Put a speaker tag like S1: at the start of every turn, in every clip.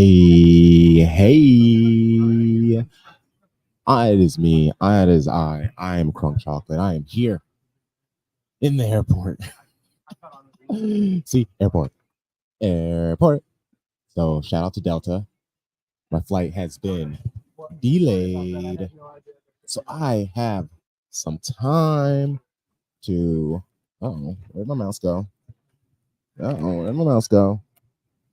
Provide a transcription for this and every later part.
S1: Hey. It is me. It is I. I am Crunk Chocolate. I am here in the airport. See, airport. Airport. So shout out to Delta. My flight has been delayed. So I have some time to where'd my mouse go? Where'd my mouse go?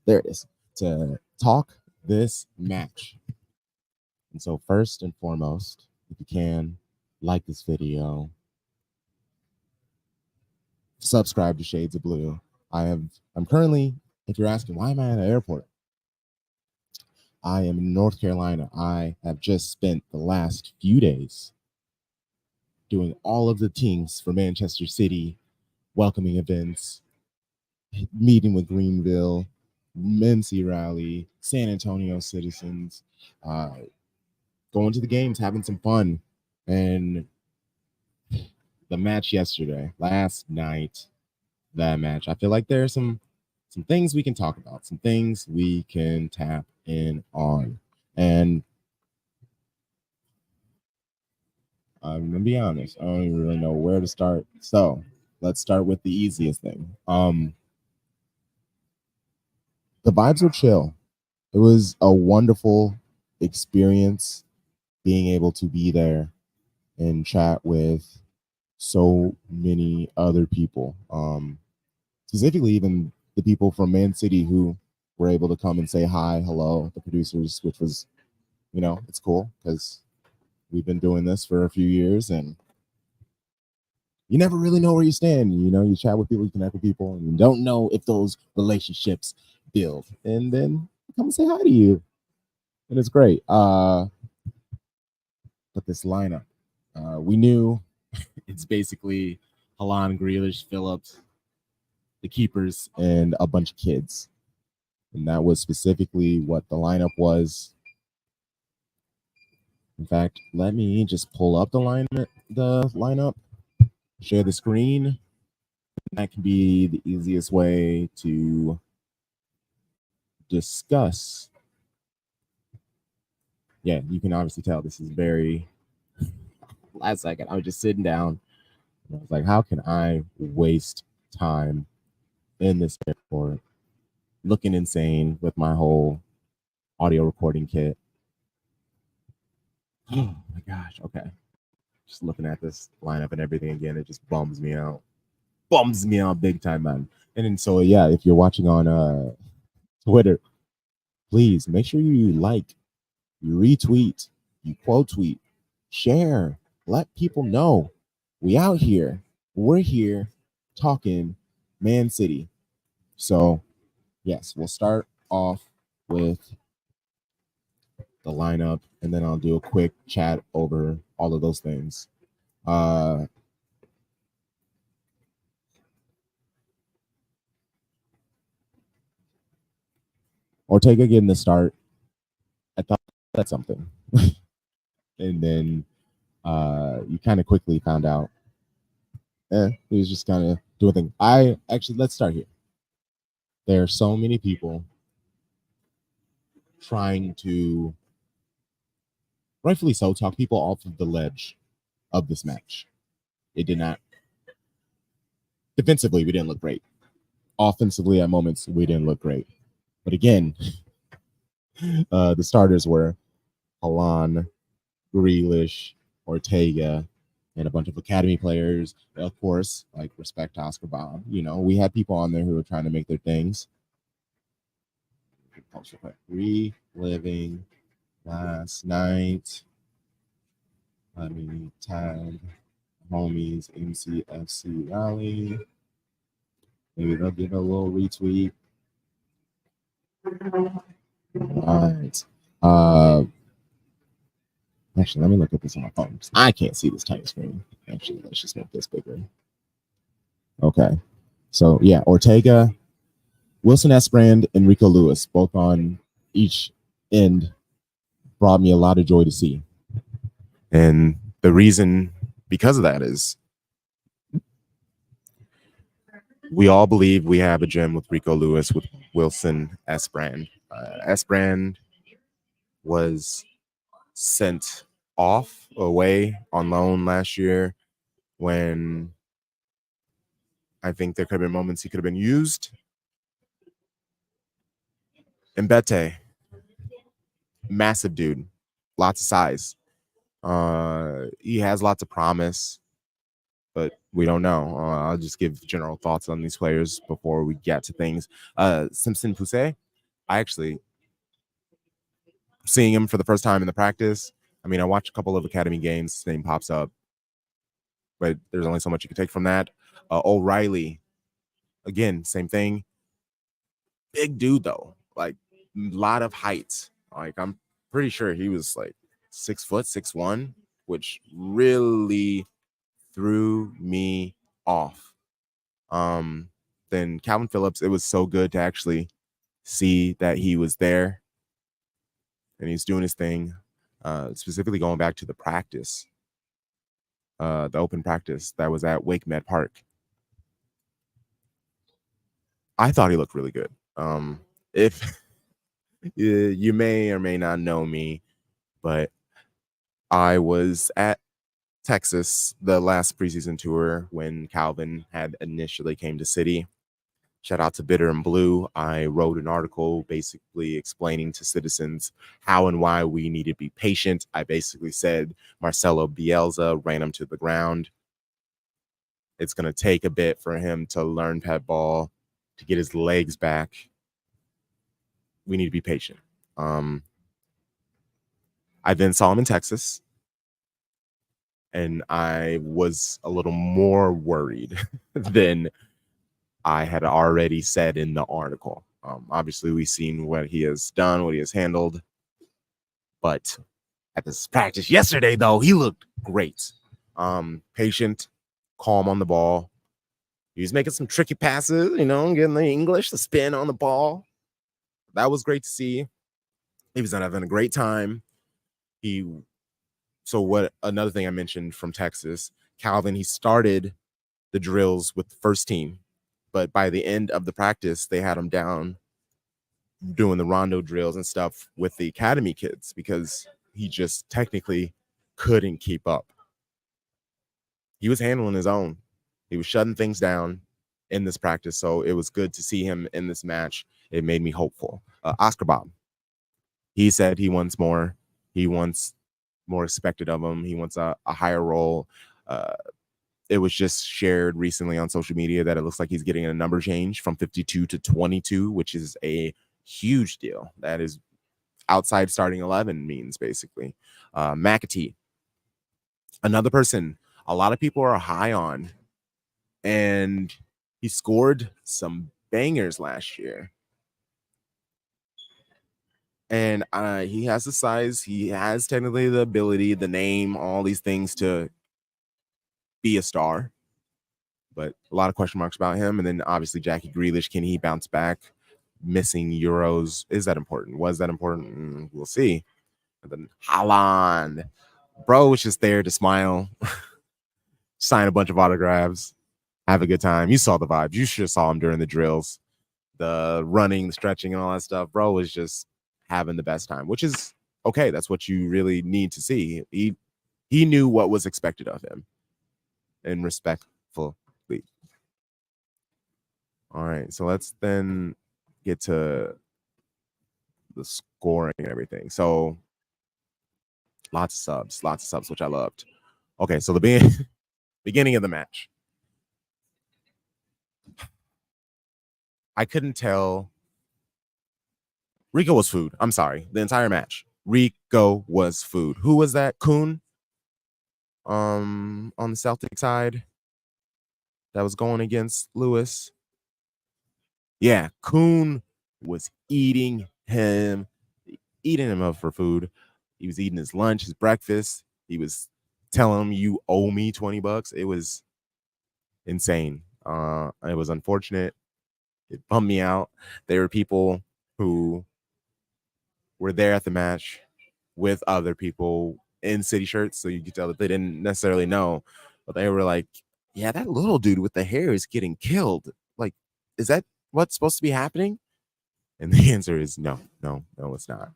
S1: There it is. To talk this match. And so first and foremost, if you can, like this video, subscribe to Shades of Blue. I'm currently, if you're asking, why am I at an airport? I am in North Carolina. I have just spent the last few days doing all of the things for Manchester City, welcoming events, meeting with Greenville, Mincy Rally, San Antonio citizens, going to the games, having some fun. And the match yesterday, last night, that match, I feel like there are some things we can talk about, some things we can tap in on. And I'm gonna be honest, I don't even really know where to start. So let's start with the easiest thing. The vibes were chill. It was a wonderful experience being able to be there and chat with so many other people. Specifically even the people from Man City who were able to come and say hi, hello, the producers, which was, it's cool because we've been doing this for a few years and you never really know where you stand. You chat with people, you connect with people, and you don't know if those relationships build. And then come and say hi to you. And it's great. But this lineup, we knew it's basically Haaland, Grealish, Phillips, the keepers, and a bunch of kids. And that was specifically what the lineup was. In fact, let me just pull up the lineup, share the screen. That can be the easiest way to discuss. Yeah, you can obviously tell this is very last second. I was just sitting down. And I was like, how can I waste time in this airport looking insane with my whole audio recording kit? Oh my gosh. Okay. Just looking at this lineup and everything again, it just bums me out. Bums me out big time, man. And then, so yeah, if you're watching on Twitter, please make sure you like, you retweet, you quote tweet, share, let people know we out here. We're here talking Man City. So yes, we'll start off with the lineup and then I'll do a quick chat over all of those things. Ortega getting the start, I thought that's something. And then you kind of quickly found out he was just kind of doing things. Let's start here. There are so many people trying to, rightfully so, talk people off of the ledge of this match. It did not. Defensively, we didn't look great. Offensively, at moments, we didn't look great. But again, the starters were Haaland, Grealish, Ortega, and a bunch of academy players. Of course, like respect to Oscar Bob. We had people on there who were trying to make their things. Reliving last night. Let me tag homies MCFC Rally. Maybe they'll give a little retweet. All right. Actually, let me look at this on my phone. I can't see this tiny screen. Actually, let's just make this bigger. Okay. So yeah, Ortega, Wilson Esbrand, and Rico Lewis, both on each end, brought me a lot of joy to see. And the reason because of that is we all believe we have a gem with Rico Lewis, with Wilson Esbrand. S Brand was sent off away on loan last year when I think there could have been moments he could have been used. And Bete, massive dude, lots of size. He has lots of promise, but we don't know. I'll just give general thoughts on these players before we get to things. Simpson Pousse, I actually seeing him for the first time in the practice. I mean, I watched a couple of academy games. His name pops up, but there's only so much you can take from that. O'Reilly, again, same thing. Big dude though, like a lot of height. Like I'm pretty sure he was like 6 foot, 6'1", which really threw me off. Then Calvin Phillips, it was so good to actually see that he was there and he's doing his thing. Specifically going back to the practice, the open practice that was at Wake Med Park. I thought he looked really good. If you may or may not know me, but I was at Texas the last preseason tour when Calvin had initially came to City. Shout out to Bitter and Blue. I wrote an article basically explaining to citizens how and why we need to be patient. I basically said Marcelo Bielsa ran him to the ground. It's going to take a bit for him to learn pet ball, to get his legs back. We need to be patient. I then saw him in Texas, and I was a little more worried than I had already said in the article. Obviously, we've seen what he has done, what he has handled. But at this practice yesterday, though, he looked great. Patient, calm on the ball. He was making some tricky passes, getting the English, the spin on the ball. That was great to see. He was having a great time. Another thing I mentioned from Texas, Calvin, he started the drills with the first team, but by the end of the practice, they had him down doing the rondo drills and stuff with the academy kids because he just technically couldn't keep up. He was handling his own. He was shutting things down in this practice, so it was good to see him in this match. It made me hopeful. Oscar Bob, he said he wants more. He wants more expected of him. He wants a higher role. It was just shared recently on social media that it looks like he's getting a number change from 52 to 22, which is a huge deal. That is outside starting 11 means basically. McAtee, another person a lot of people are high on, and he scored some bangers last year. And he has the size, he has technically the ability, the name, all these things to be a star. But a lot of question marks about him. And then obviously Jackie Grealish, can he bounce back? Missing Euros, is that important? Was that important? We'll see. And then Haaland, bro was just there to smile, sign a bunch of autographs, have a good time. You saw the vibes. You should have saw him during the drills, the running, the stretching, and all that stuff. Bro was just having the best time, which is okay. That's what you really need to see. He knew what was expected of him, and respectfully. All right, so let's then get to the scoring and everything. So lots of subs, which I loved. Okay, so the beginning of the match, I couldn't tell. Rico was food. I'm sorry. The entire match, Rico was food. Who was that? Kuhn. On the Celtic side, that was going against Lewis. Yeah, Kuhn was eating him up for food. He was eating his lunch, his breakfast. He was telling him, "You owe me $20." It was insane. It was unfortunate. It bummed me out. There were people who were there at the match with other people in City shirts, so you could tell that they didn't necessarily know, but they were like, "Yeah, that little dude with the hair is getting killed. Like, is that what's supposed to be happening?" And the answer is no, no, no, it's not.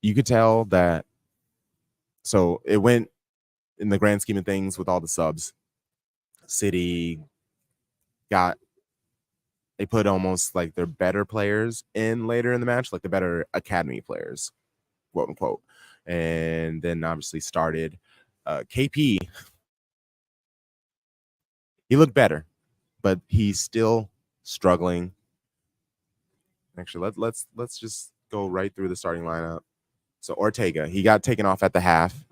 S1: You could tell that. So it went in the grand scheme of things with all the subs. City got they put almost like their better players in later in the match, like the better academy players, quote unquote. And then obviously started KP. He looked better, but he's still struggling. Actually, let's just go right through the starting lineup. So Ortega, he got taken off at the half.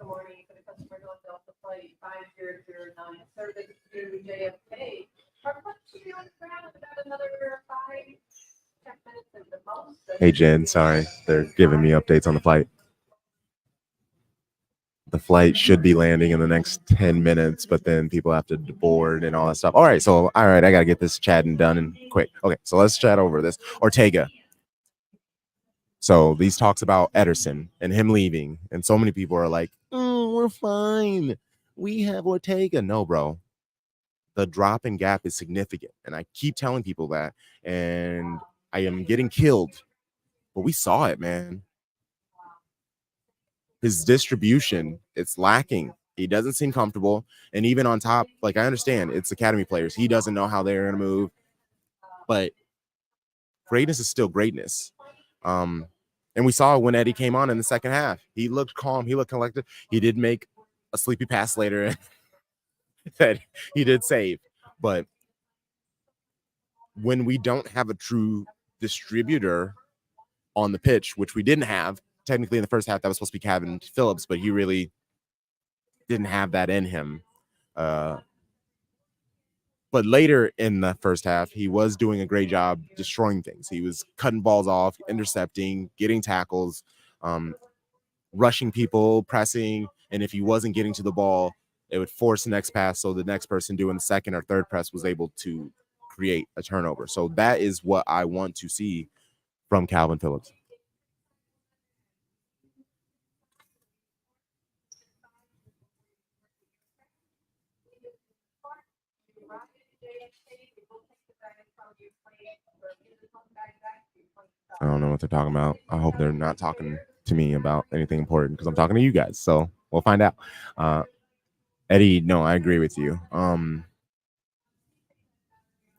S1: Hey Jen, sorry, they're giving me updates on the flight. The flight should be landing in the next 10 minutes, but then people have to board and all that stuff. All right, I gotta get this chatting done and quick. Okay, so let's chat over this. Ortega. So these talks about Ederson and him leaving, and so many people are like, "Oh, we're fine. We have Ortega." No, bro. The drop in gap is significant, and I keep telling people that, and I am getting killed. But we saw it, man. His distribution, it's lacking. He doesn't seem comfortable, and even on top, like I understand it's academy players. He doesn't know how they're gonna move, but greatness is still greatness. Um, and we saw when Eddie came on in the second half. He looked calm. He looked collected. He did make a sleepy pass later that he did save. But when we don't have a true distributor on the pitch, which we didn't have, technically in the first half, that was supposed to be Calvin Phillips, but he really didn't have that in him. But later in the first half, he was doing a great job destroying things. He was cutting balls off, intercepting, getting tackles, rushing people, pressing. And if he wasn't getting to the ball, it would force the next pass. So the next person doing the second or third press was able to create a turnover. So that is what I want to see from Calvin Phillips. I don't know what they're talking about. I hope they're not talking to me about anything important because I'm talking to you guys. So we'll find out. Eddie, no, I agree with you.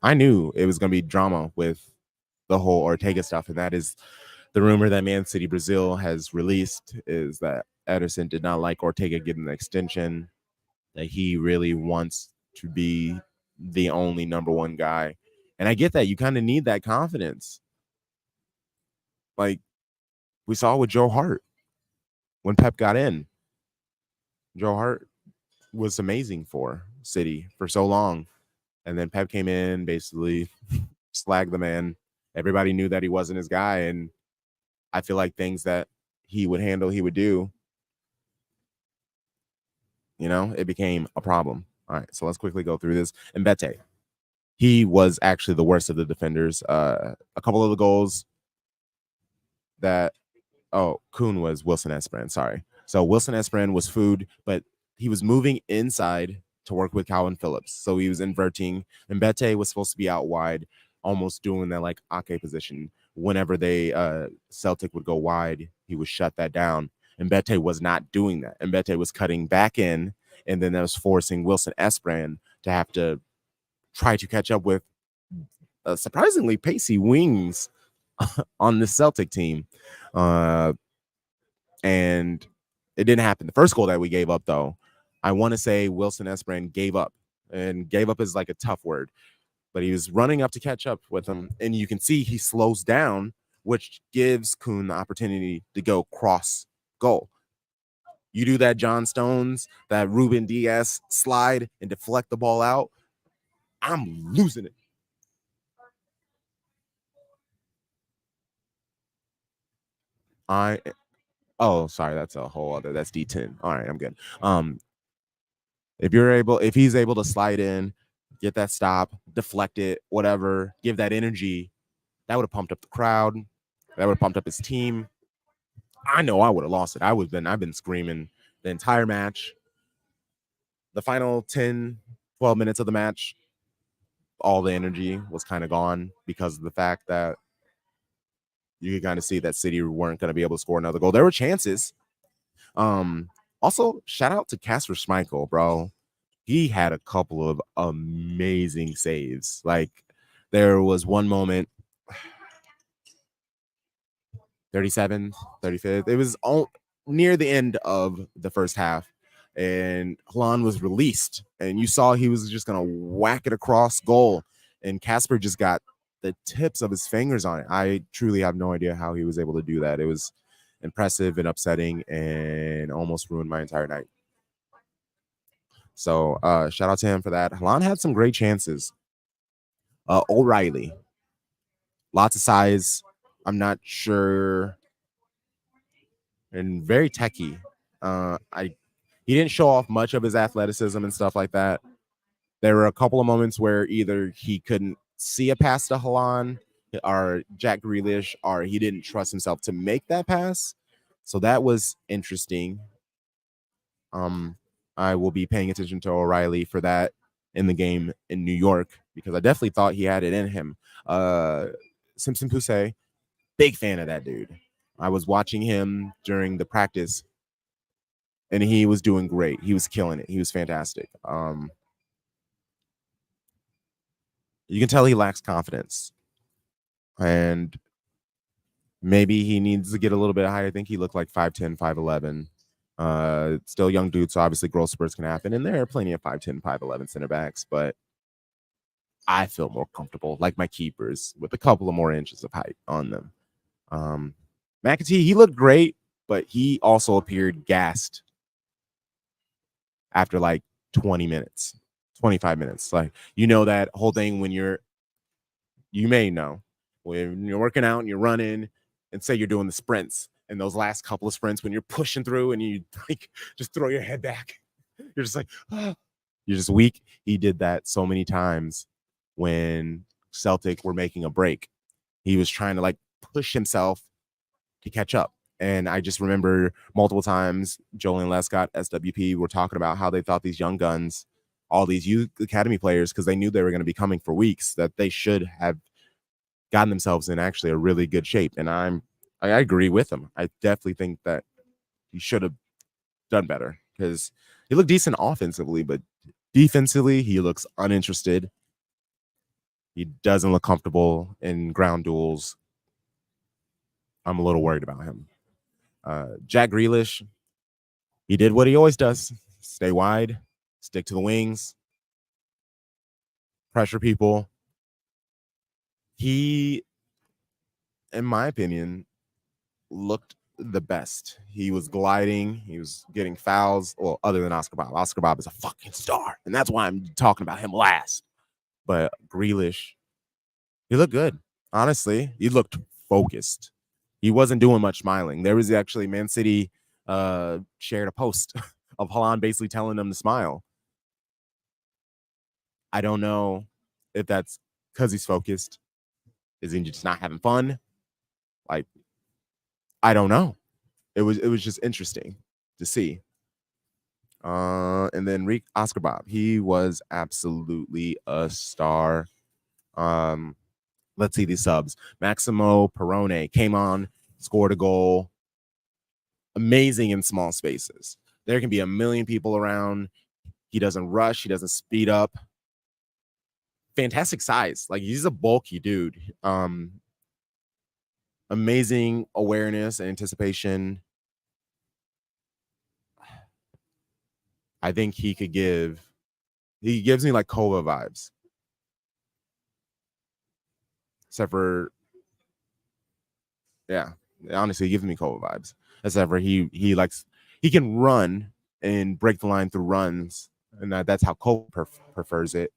S1: I knew it was going to be drama with the whole Ortega stuff, and that is the rumor that Man City Brazil has released is that Ederson did not like Ortega getting the extension, that he really wants to be the only number one guy. And I get that. You kind of need that confidence. Like we saw with Joe Hart when Pep got in. Joe Hart was amazing for City for so long. And then Pep came in, basically slagged the man. Everybody knew that he wasn't his guy. And I feel like things that he would handle, he would do. You know, it became a problem. All right, so let's quickly go through this. Mbete, he was actually the worst of the defenders. A couple of the goals that Kuhn was Wilson Esperan. Sorry. So Wilson Esperan was food, but he was moving inside to work with Calvin Phillips. So he was inverting. Mbete was supposed to be out wide, almost doing that like Ake position. Whenever they Celtic would go wide, he would shut that down. Mbete was not doing that. Mbete was cutting back in, and then that was forcing Wilson Esperan to have to try to catch up with surprisingly pacey wings on the Celtic team. And it didn't happen. The first goal that we gave up, though, I want to say Wilson Esperan gave up, and gave up is like a tough word, but he was running up to catch up with him, and you can see he slows down, which gives Kuhn the opportunity to go cross goal. You do that John Stones, that Ruben Diaz slide and deflect the ball out, I'm losing it. I Oh, sorry, that's a whole other. That's D10. All right, I'm good. If he's able to slide in, get that stop, deflect it, whatever, give that energy, that would have pumped up the crowd. That would have pumped up his team. I know I would have lost it. I've been screaming the entire match. The final 10, 12 minutes of the match, all the energy was kind of gone because of the fact that you could kind of see that City weren't going to be able to score another goal. There were chances. Um, Also, shout out to Casper Schmeichel, bro. He had a couple of amazing saves. Like, there was one moment, 37th, 35th. It was all near the end of the first half, and Haaland was released, and you saw he was just gonna whack it across goal, and Casper just got the tips of his fingers on it. I truly have no idea how he was able to do that. It was impressive and upsetting, and almost ruined my entire night. So shout out to him for that. Haaland had some great chances. O'Reilly, lots of size. I'm not sure, and very techy. I He didn't show off much of his athleticism and stuff like that. There were a couple of moments where either he couldn't see a pass to Haaland or Jack Grealish, or he didn't trust himself to make that pass. So that was interesting. I will be paying attention to O'Reilly for that in the game in New York because I definitely thought he had it in him. Simpson Pousse, big fan of that dude. I was watching him during the practice and he was doing great. He was killing it. He was fantastic. You can tell he lacks confidence, and maybe he needs to get a little bit higher. I think he looked like 5'10", 5'11". Still young dude, so obviously growth spurts can happen, and there are plenty of 5'10", 5'11" center backs, but I feel more comfortable, like my keepers, with a couple of more inches of height on them. McAtee, he looked great, but he also appeared gassed after like 20 minutes, 25 minutes. Like, you know, that whole thing when you may know, when you're working out and you're running and say you're doing the sprints and those last couple of sprints when you're pushing through and you like just throw your head back. You're just like, oh. You're just weak. He did that so many times when Celtic were making a break. He was trying to like push himself to catch up. And I just remember multiple times Joel Lescott, SWP, were talking about how they thought these young guns, all these youth academy players, because they knew they were going to be coming for weeks, that they should have gotten themselves in actually a really good shape. And I agree with him. I definitely think that he should have done better because he looked decent offensively, but defensively, he looks uninterested. He doesn't look comfortable in ground duels. I'm a little worried about him. Jack Grealish, he did what he always does: stay wide, stick to the wings, pressure people. He, in my opinion, looked the best. He was gliding. He was getting fouls. Well, other than Oscar Bob. Oscar Bob is a fucking star, and that's why I'm talking about him last. But Grealish, he looked good. Honestly, he looked focused. He wasn't doing much smiling. There was actually Man City shared a post of Haaland basically telling them to smile. I don't know if that's because he's focused. Is he just not having fun? Like, I don't know. It was just interesting to see. And then Oscar Bob, he was absolutely a star. Let's see these subs. Maximo Perrone came on, scored a goal. Amazing in small spaces. There can be a million people around. He doesn't rush. He doesn't speed up. Fantastic size. Like, he's a bulky dude. Amazing awareness and anticipation. I think he gives me like Kova vibes. Except for, yeah, honestly, he gives me Kova vibes. Except for he can run and break the line through runs. And that's how Kova prefers it.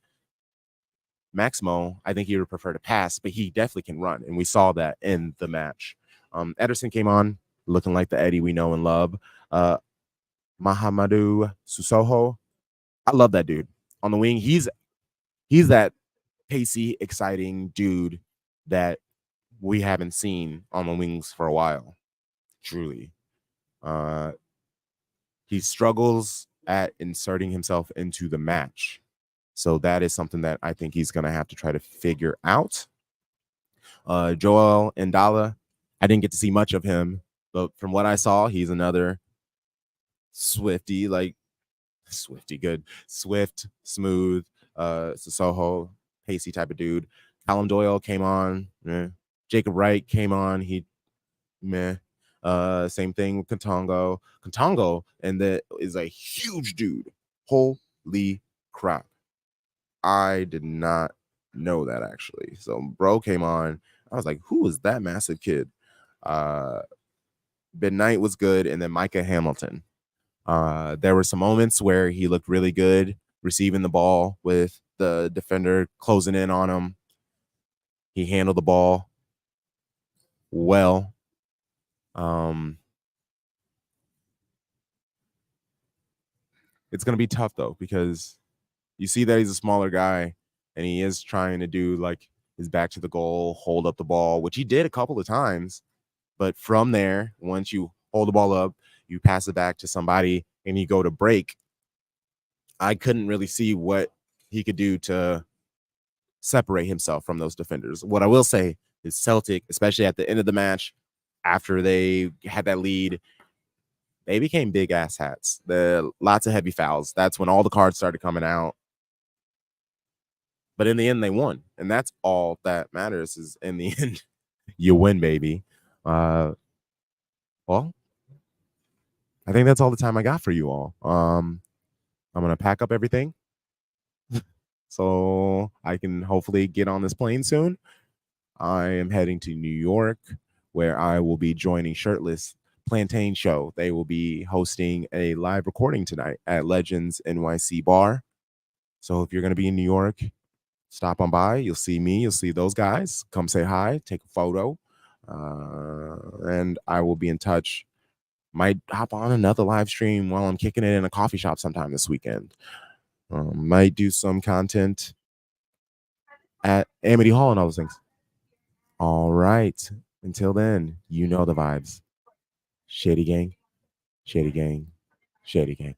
S1: Maximo, I think he would prefer to pass, but he definitely can run. And we saw that in the match. Ederson came on looking like the Eddie we know and love. Mahamadou Susoho. I love that dude. On the wing, he's that pacey, exciting dude that we haven't seen on the wings for a while. Truly. He struggles at inserting himself into the match. So that is something that I think he's going to have to try to figure out. Joel Ndala, I didn't get to see much of him, but from what I saw, he's another Swifty, like Swifty, good, swift, smooth, Soho, pacey type of dude. Callum Doyle came on. Jacob Wright came on. He meh. Same thing with Katongo. Katongo, and that is a huge dude. Holy crap. I did not know that actually. So bro came on. I was like, who is that massive kid? Ben Knight was good, and then Micah Hamilton. There were some moments where he looked really good receiving the ball with the defender closing in on him. He handled the ball well. It's going to be tough, though, because you see that he's a smaller guy, and he is trying to do, like, his back to the goal, hold up the ball, which he did a couple of times. But from there, once you hold the ball up, you pass it back to somebody, and you go to break, I couldn't really see what he could do to separate himself from those defenders. What I will say is Celtic, especially at the end of the match, after they had that lead, they became big ass hats. Lots of heavy fouls. That's when all the cards started coming out. But in the end, they won, and that's all that matters. Is in the end, you win, baby. Well, I think that's all the time I got for you all. I'm gonna pack up everything so I can hopefully get on this plane soon. I am heading to New York, where I will be joining Shirtless Plantain Show. They will be hosting a live recording tonight at Legends NYC Bar. So if you're going to be in New York, stop on by. You'll see me. You'll see those guys. Come say hi. Take a photo. And I will be in touch. Might hop on another live stream while I'm kicking it in a coffee shop sometime this weekend. Might do some content at Amity Hall and all those things. All right. Until then, you know the vibes. Shady gang, shady gang, shady gang.